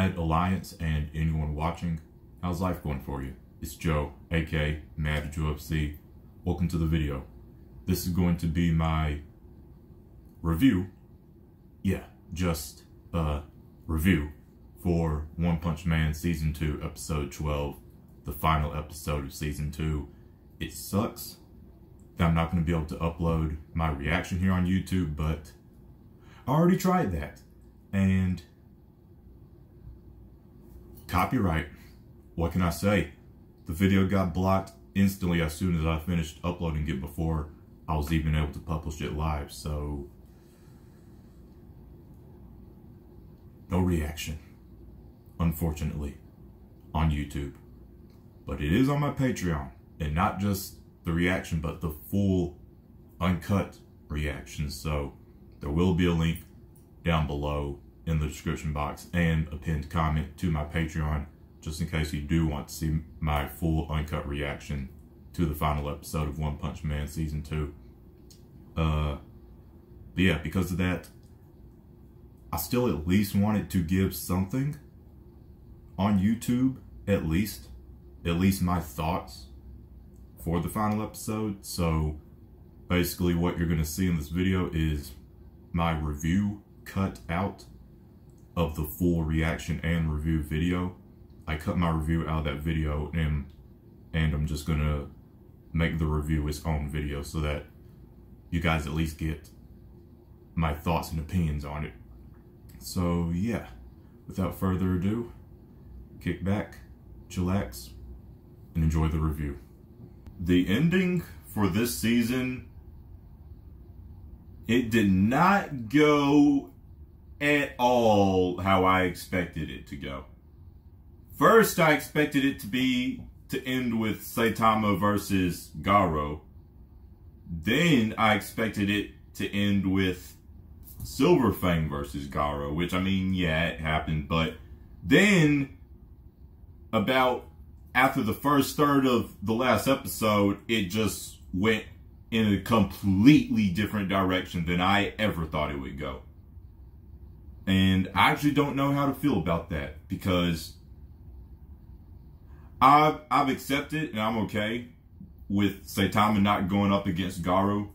Mad Alliance and anyone watching. How's life going for you? It's Joe, aka Mad Joe FC. Welcome to the video. This is going to be my review. Yeah, just a review for One Punch Man Season 2, Episode 12, the final episode of Season 2. It sucks that I'm not going to be able to upload my reaction here on YouTube, but I already tried that. And copyright. What can I say? The video got blocked instantly as soon as I finished uploading it before I was even able to publish it live, so no reaction, unfortunately, on YouTube. But it is on my Patreon, and not just the reaction, but the full uncut reaction. So there will be a link down below in the description box and a pinned comment to my Patreon, just in case you do want to see my full uncut reaction to the final episode of One Punch Man Season 2. But yeah, because of that, I still at least wanted to give something on YouTube, at least my thoughts for the final episode. So basically what you're going to see in this video is my review cut out of the full reaction and review video. I cut my review out of that video, and I'm just going to make the review its own video so that you guys at least get my thoughts and opinions on it. So yeah, without further ado, kick back, chillax, and enjoy the review. The ending for this season, it did not go at all how I expected it to go. First, I expected it to end with Saitama versus Garo. Then I expected it to end with Silver Fang versus Garo, which, I mean, yeah, it happened. But then, about after the first third of the last episode, it just went in a completely different direction than I ever thought it would go. And I actually don't know how to feel about that, because I've accepted and I'm okay with Saitama not going up against Garo.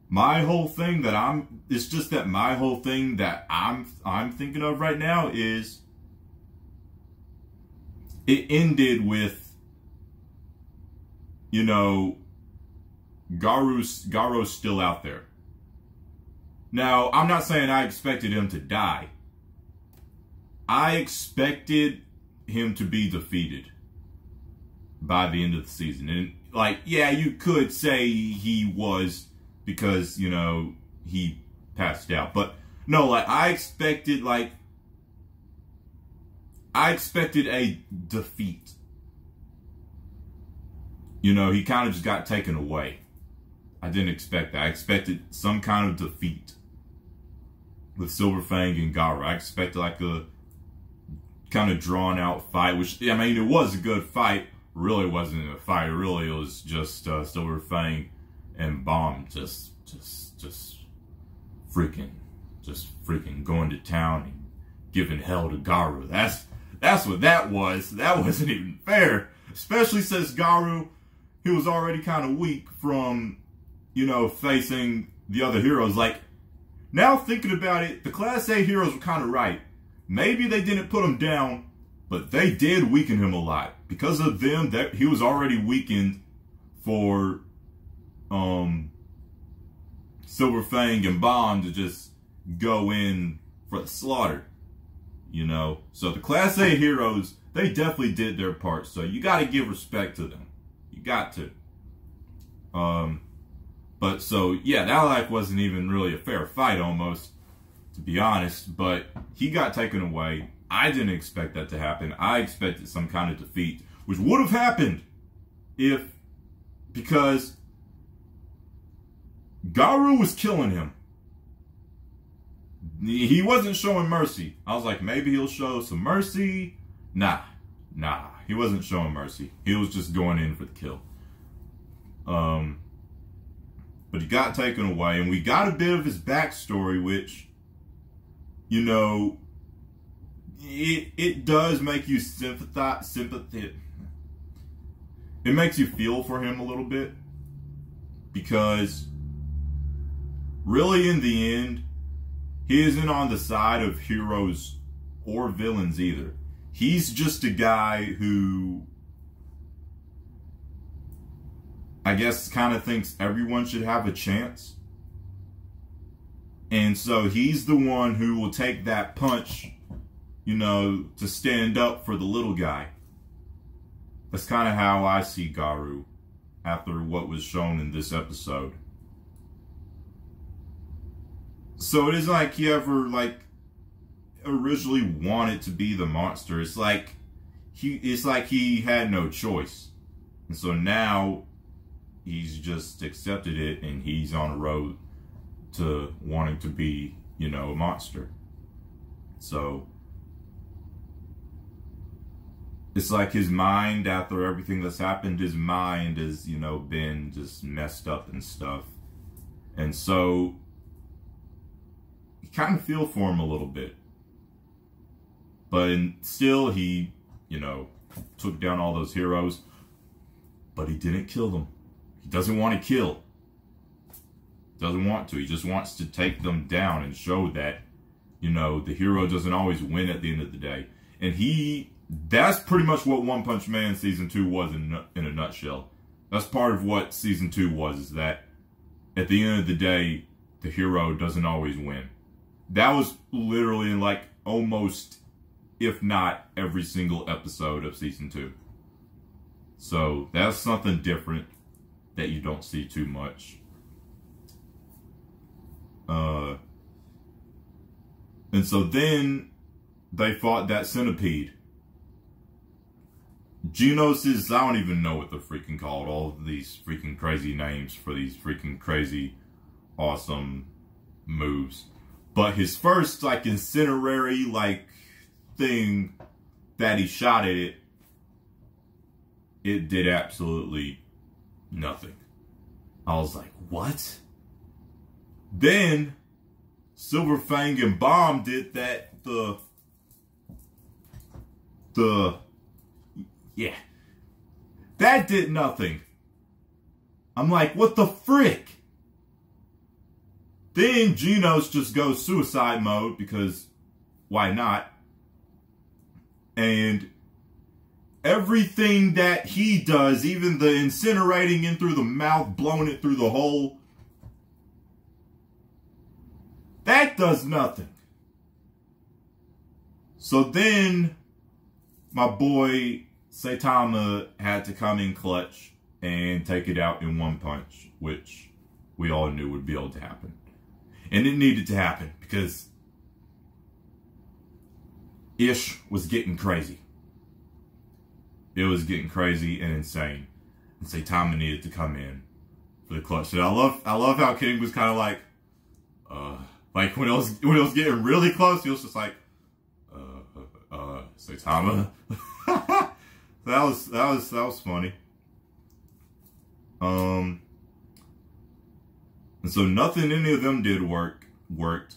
My whole thing that I'm thinking of right now is it ended with, you know, Garo's still out there. Now, I'm not saying I expected him to die. I expected him to be defeated by the end of the season. And, like, yeah, you could say he was because, you know, he passed out. But, no, like, I expected a defeat. You know, he kind of just got taken away. I didn't expect that. I expected some kind of defeat with Silver Fang and Garo. I expected like a kind of drawn out fight, which, I mean, it was a good fight. Really wasn't a fight. Really, it was just Silver Fang and Bomb just freaking going to town and giving hell to Garo. That's what that was. That wasn't even fair, especially since Garo, he was already kind of weak from, you know, facing the other heroes. Like, now thinking about it, the Class A heroes were kind of right. Maybe they didn't put him down, but they did weaken him a lot. Because of them, that he was already weakened for Silver Fang and Bomb to just go in for the slaughter. You know? So the Class A heroes, they definitely did their part. So you got to give respect to them. You got to. But so, yeah, that life wasn't even really a fair fight almost, to be honest. But he got taken away. I didn't expect that to happen. I expected some kind of defeat, which would have happened because Garo was killing him. He wasn't showing mercy. I was like, maybe he'll show some mercy. Nah. He wasn't showing mercy. He was just going in for the kill. But he got taken away, and we got a bit of his backstory, which, you know, it does make you sympathy. It makes you feel for him a little bit, because really in the end, he isn't on the side of heroes or villains either. He's just a guy who, I guess, kind of thinks everyone should have a chance. And so he's the one who will take that punch, you know, to stand up for the little guy. That's kind of how I see Garou after what was shown in this episode. So it isn't like he ever, like, originally wanted to be the monster. It's like he had no choice. And so now he's just accepted it, and he's on the road to wanting to be, you know, a monster. So it's like his mind, after everything that's happened, his mind has, you know, been just messed up and stuff. And so you kind of feel for him a little bit. But still, he, you know, took down all those heroes. But he didn't kill them. He doesn't want to kill. Doesn't want to. He just wants to take them down and show that, you know, the hero doesn't always win at the end of the day. And that's pretty much what One Punch Man Season 2 was in a nutshell. That's part of what Season 2 was, is that at the end of the day, the hero doesn't always win. That was literally in, like, almost, if not every single episode of Season 2. So that's something different that you don't see too much. And so then they fought that centipede. Genos I don't even know what they're freaking called. All of these freaking crazy names for these freaking crazy awesome moves. But his first, like, incinerary, like, thing that he shot at it, it did absolutely nothing. I was like, what? Then Silver Fang and Bomb did that, yeah. That did nothing. I'm like, what the frick? Then Genos just goes suicide mode, because why not? And everything that he does, even the incinerating in through the mouth, blowing it through the hole, that does nothing. So then my boy Saitama had to come in clutch and take it out in one punch, which we all knew would be able to happen. And it needed to happen, because Ish was getting crazy. It was getting crazy and insane. And Saitama needed to come in for the clutch. And I love how King was kind of like when it was getting really close, he was just like, Saitama. that was funny. And so nothing any of them did worked.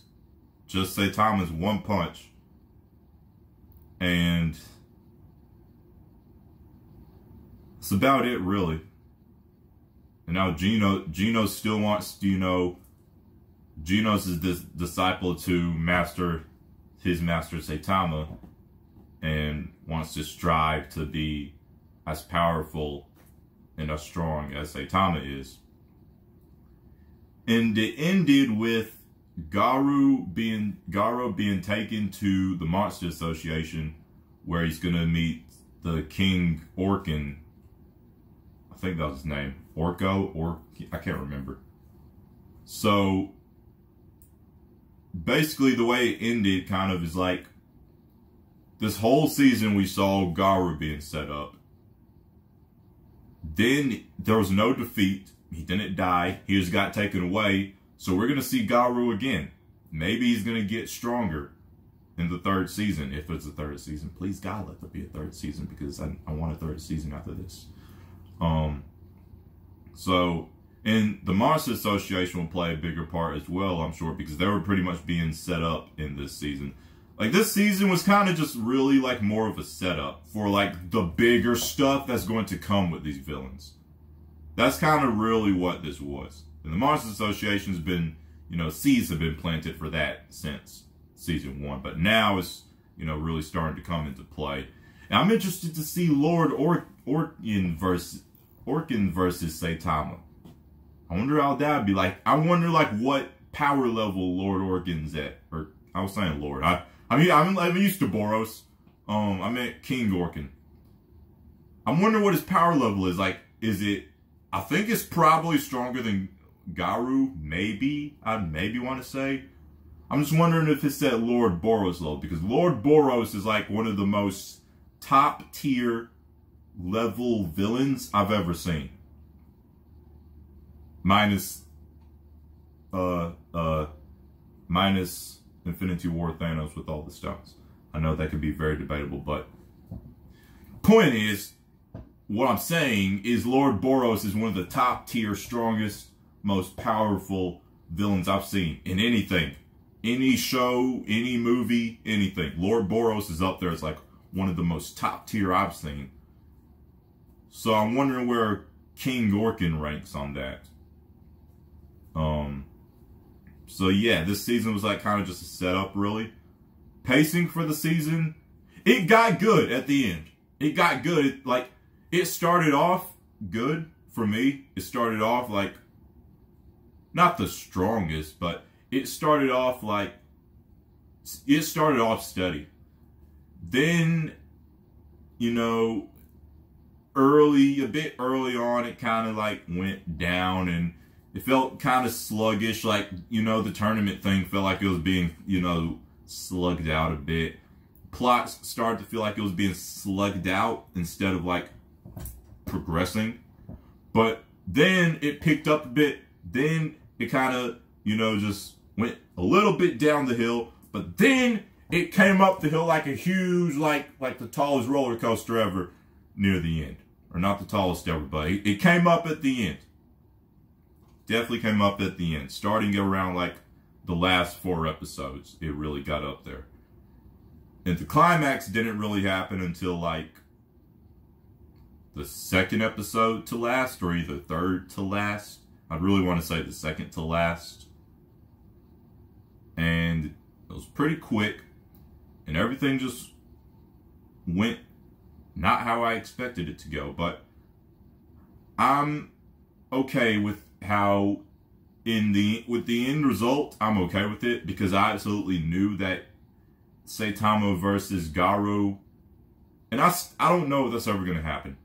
Just Saitama's one punch. And that's about it, really. And now Geno still wants to, you know, Genos is this disciple to his master Saitama, and wants to strive to be as powerful and as strong as Saitama is. And it ended with Garou being taken to the Monster Association, where he's gonna meet the King Orkin. I think that was his name. Orko? Or I can't remember. So basically the way it ended kind of is like, this whole season we saw Garou being set up. Then there was no defeat. He didn't die. He just got taken away. So we're going to see Garou again. Maybe he's going to get stronger in the third season. If it's a third season. Please, God, let there be a third season, because I want a third season after this. So, and the Monster Association will play a bigger part as well, I'm sure, because they were pretty much being set up in this season. Like, this season was kind of just really, like, more of a setup for, like, the bigger stuff that's going to come with these villains. That's kind of really what this was. And the Monsters Association's been, you know, seeds have been planted for that since season 1. But now it's, you know, really starting to come into play. And I'm interested to see Lord Orkin versus Saitama. I wonder how that would be like. I wonder, like, what power level Lord Orkin's at. Or, I was saying Lord. I'm used to Boros. I meant King Orkin. I'm wondering what his power level is. Like, is it... I think it's probably stronger than Garou. Maybe. I maybe want to say. I'm just wondering if it's at Lord Boros level. Because Lord Boros is, like, one of the most top tier level villains I've ever seen. Minus Infinity War Thanos with all the stones. I know that could be very debatable, but point is, what I'm saying is Lord Boros is one of the top tier, strongest, most powerful villains I've seen in anything. Any show, any movie, anything. Lord Boros is up there as like one of the most top tier I've seen. So I'm wondering where King Orkin ranks on that. So yeah, this season was like kind of just a setup, really. Pacing for the season, it got good at the end. It got good. It started off good for me. It started off like, not the strongest, but it started off like, it started off steady. Then, you know, a bit early on, it kind of like went down and it felt kind of sluggish. Like, you know, the tournament thing felt like it was being, you know, slugged out a bit. Plots started to feel like it was being slugged out instead of like progressing. But then it picked up a bit. Then it kind of, you know, just went a little bit down the hill. But then it came up the hill like a huge, like the tallest roller coaster ever near the end. Or not the tallest ever, but it came up at the end. Definitely came up at the end. Starting around like the last 4 episodes, it really got up there. And the climax didn't really happen until like the 2nd episode to last, or either 3rd to last. I'd really want to say the 2nd to last. And it was pretty quick. And everything just went not how I expected it to go. But I'm okay with how with the end result, I'm okay with it, because I absolutely knew that Saitama versus Garou, and I don't know if that's ever going to happen.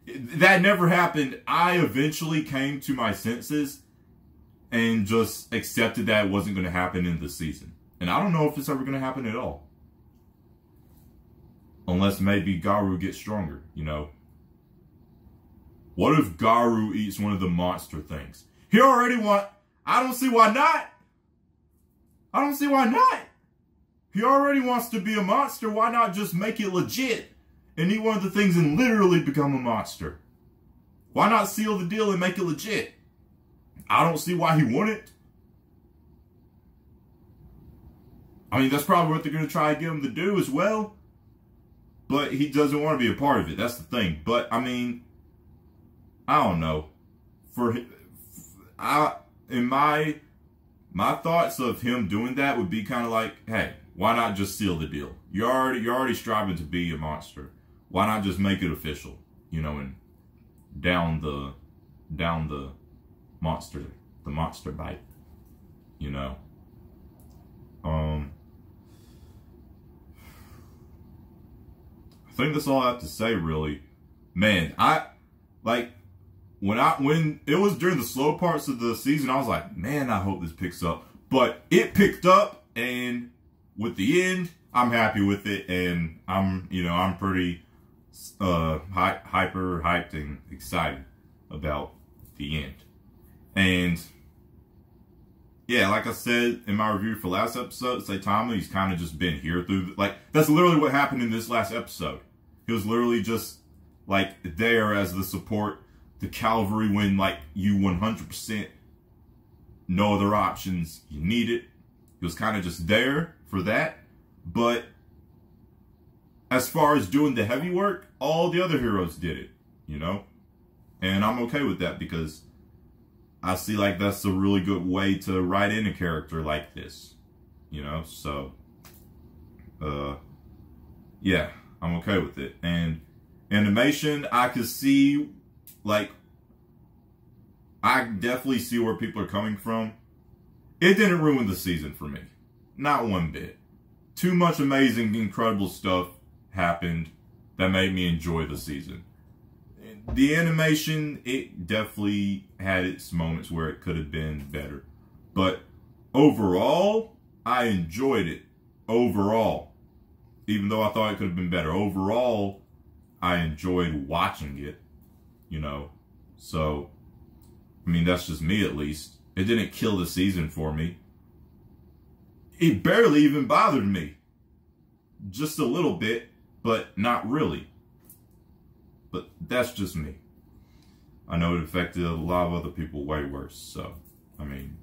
That never happened. I eventually came to my senses and just accepted that it wasn't going to happen in the season. And I don't know if it's ever going to happen at all. Unless maybe Garou gets stronger, you know. What if Garou eats one of the monster things? He already I don't see why not. I don't see why not. He already wants to be a monster. Why not just make it legit and eat one of the things and literally become a monster? Why not seal the deal and make it legit? I don't see why he wouldn't. I mean, that's probably what they're going to try to get him to do as well. But he doesn't want to be a part of it. That's the thing. But, I mean, I don't know. In my thoughts of him doing that would be kind of like, hey, why not just seal the deal? You're already striving to be a monster. Why not just make it official? You know, and down the monster bite. You know. I think that's all I have to say, really. Man, when it was during the slow parts of the season, I was like, man, I hope this picks up. But it picked up, and with the end, I'm happy with it, and I'm pretty hyped and excited about the end. And yeah, like I said in my review for last episode, Saitama, he's kind of just been here through, that's literally what happened in this last episode. He was literally just, there as the support, the cavalry when, you 100%, no other options, you need it. He was kind of just there for that. But as far as doing the heavy work, all the other heroes did it, you know? And I'm okay with that because I see like that's a really good way to write in a character like this, you know? So, yeah, I'm okay with it. And animation, I could see, like, I definitely see where people are coming from. It didn't ruin the season for me. Not one bit. Too much amazing, incredible stuff happened that made me enjoy the season. The animation, it definitely had its moments where it could have been better. But overall, I enjoyed it. Overall. Even though I thought it could have been better. Overall, I enjoyed watching it. You know. So, I mean, that's just me at least. It didn't kill the season for me. It barely even bothered me. Just a little bit, but not really. But that's just me. I know it affected a lot of other people way worse. So, I mean,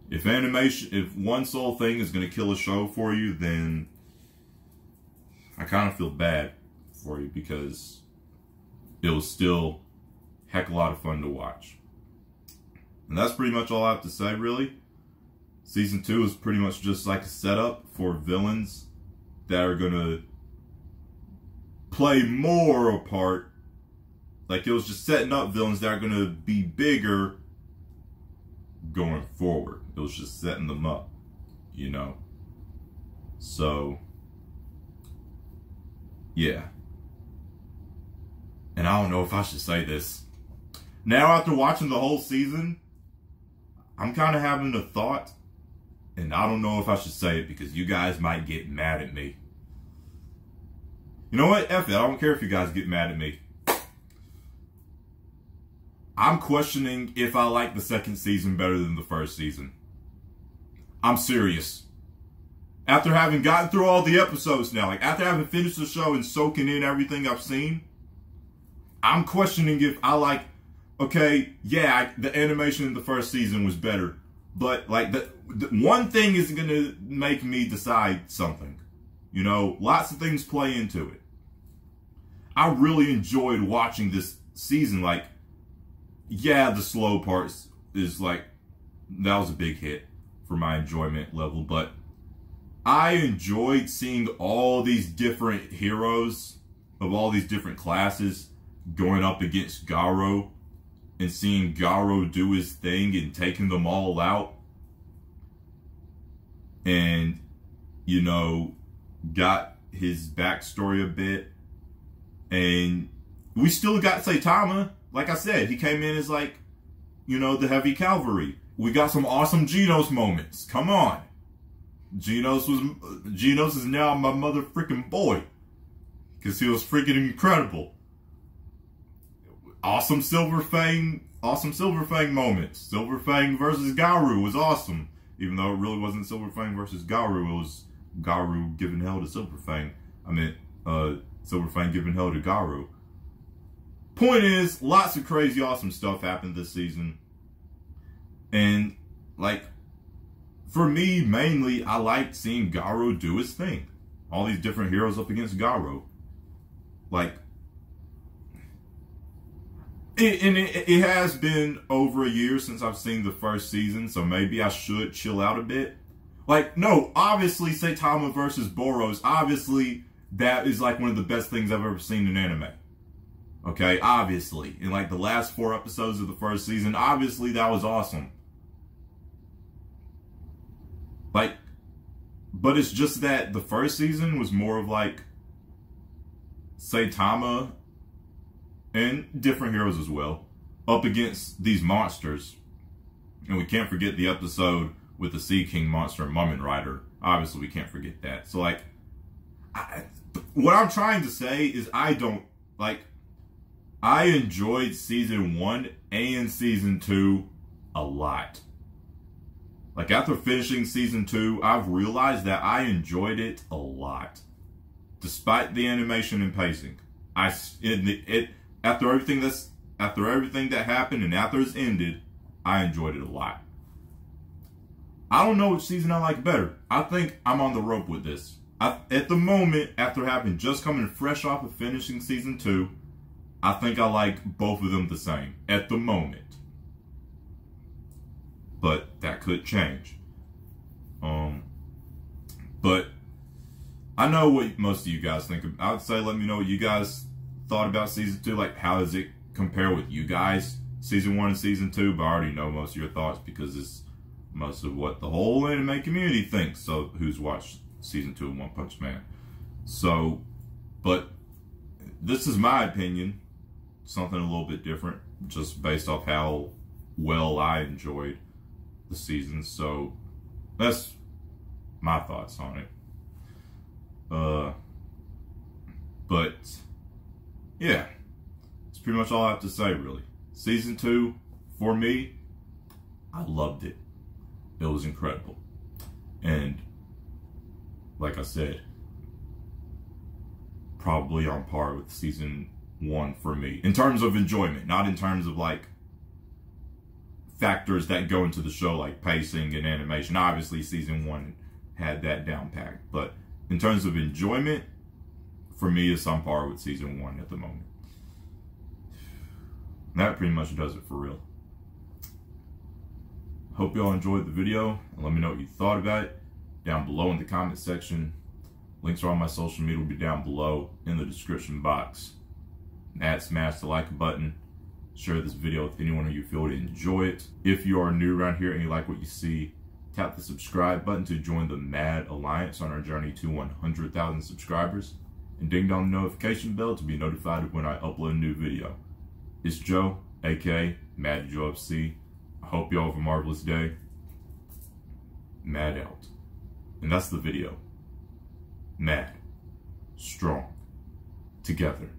if one sole thing is going to kill a show for you, then I kind of feel bad for you because it was still heck a lot of fun to watch. And that's pretty much all I have to say, really. Season 2 is pretty much just like a setup for villains that are going to play more a part. Like, it was just setting up villains that are going to be bigger going forward. It was just setting them up, you know. So, yeah. And I don't know if I should say this. Now, after watching the whole season, I'm kind of having a thought, and I don't know if I should say it because you guys might get mad at me. You know what? F it. I don't care if you guys get mad at me. I'm questioning if I like the second season better than the first season. I'm serious. After having gotten through all the episodes now, like after having finished the show and soaking in everything I've seen, I'm questioning if I like, okay, yeah, the animation in the first season was better, but like the one thing isn't going to make me decide something. You know, lots of things play into it. I really enjoyed watching this season. Like, yeah, the slow parts is like, that was a big hit for my enjoyment level, but I enjoyed seeing all these different heroes of all these different classes going up against Garo and seeing Garo do his thing and taking them all out. And, you know, got his backstory a bit. And we still got Saitama. Like I said, he came in as like, you know, the heavy cavalry. We got some awesome Genos moments. Come on. Genos is now my mother freaking boy. Because he was freaking incredible. Awesome Silver Fang moments. Silver Fang versus Garu was awesome. Even though it really wasn't Silver Fang versus Garu, it was Garu giving hell to Silver Fang. I meant, Silver Fang giving hell to Garu. Point is, lots of crazy awesome stuff happened this season. And, like, for me, mainly, I liked seeing Garu do his thing. All these different heroes up against Garu. Like, it has been over a year since I've seen the first season, so maybe I should chill out a bit. Like, no, obviously Saitama versus Boros, obviously that is like one of the best things I've ever seen in anime. Okay, obviously. In like the last 4 episodes of the first season, obviously that was awesome. Like, but it's just that the first season was more of like Saitama and different heroes as well up against these monsters. And we can't forget the episode with the Sea King monster and Mummin Rider. Obviously, we can't forget that. So, like, what I'm trying to say is I enjoyed season 1 and season 2 a lot. Like, after finishing season 2, I've realized that I enjoyed it a lot. Despite the animation and pacing. After everything that happened and after it's ended, I enjoyed it a lot. I don't know which season I like better. I think I'm on the rope with this. At the moment, after having just coming fresh off of finishing season 2, I think I like both of them the same at the moment. But that could change. But I know what most of you guys think. I would say let me know what you guys thought about season 2. Like, how does it compare with you guys, season 1 and season 2? But I already know most of your thoughts because it's most of what the whole anime community thinks. So who's watched season 2 of One Punch Man? So, but this is my opinion. Something a little bit different, just based off how well I enjoyed the season. So that's my thoughts on it. But yeah, that's pretty much all I have to say, really. Season 2, for me, I loved it. It was incredible. And like I said, probably on par with season 1 for me. In terms of enjoyment, not in terms of like factors that go into the show like pacing and animation. Obviously season 1 had that down packed. But in terms of enjoyment, for me, it's on par with season 1 at the moment. That pretty much does it for real. Hope y'all enjoyed the video, and let me know what you thought about it down below in the comment section. Links for all my social media will be down below in the description box. Smash the like button. Share this video with anyone who you feel would enjoy it. If you are new around here and you like what you see, tap the subscribe button to join the Mad Alliance on our journey to 100,000 subscribers. And ding dong notification bell to be notified when I upload a new video. It's Joe, aka Mad Joe FC. I hope y'all have a marvelous day. Mad out. And that's the video. Mad. Strong. Together.